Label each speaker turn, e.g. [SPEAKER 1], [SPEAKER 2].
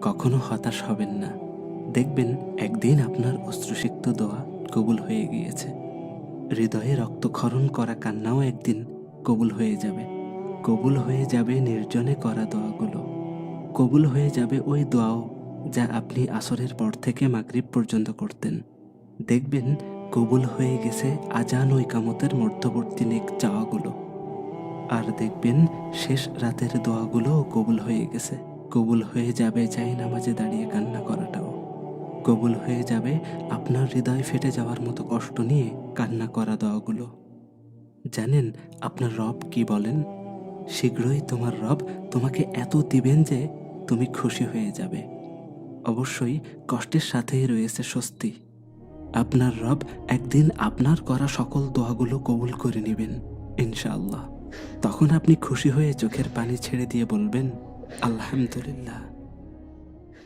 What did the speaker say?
[SPEAKER 1] কখনো হতাশ হবেন না। দেখবেন একদিন আপনার অশ্রুসিক্ত দোয়া কবুল হয়ে গিয়েছে। হৃদয়ে রক্তক্ষরণ করা কান্নাও একদিন কবুল হয়ে যাবে। কবুল হয়ে যাবে নির্জনে করা দোয়াগুলো। কবুল হয়ে যাবে ওই দোয়াও যা আপনি আসরের পর থেকে মাগরিব পর্যন্ত করতেন। দেখবেন কবুল হয়ে গেছে আজান ও ইকামতের মধ্যবর্তী নেক চাওয়াগুলো। আর দেখবেন শেষ রাতের দোয়াগুলোও কবুল হয়ে গেছে। কবুল হয়ে যাবে নামাজে দাঁড়িয়ে কান্না করাটাও। কবুল হয়ে যাবে আপনার হৃদয় ফেটে যাওয়ার মতো কষ্ট নিয়ে কান্না করা দোয়াগুলো। জানেন আপনার রব কি বলেন? শীঘ্রই তোমার রব তোমাকে এত দিবেন যে তুমি খুশি হয়ে যাবে। অবশ্যই কষ্টের সাথেই রয়েছে স্বস্তি। আপনার রব একদিন আপনার করা সকল দোয়াগুলো কবুল করে নেবেন ইনশাআল্লাহ। তখন আপনি খুশি হয়ে চোখের পানি ছেড়ে দিয়ে বলবেন, আলহামদুলিল্লাহ।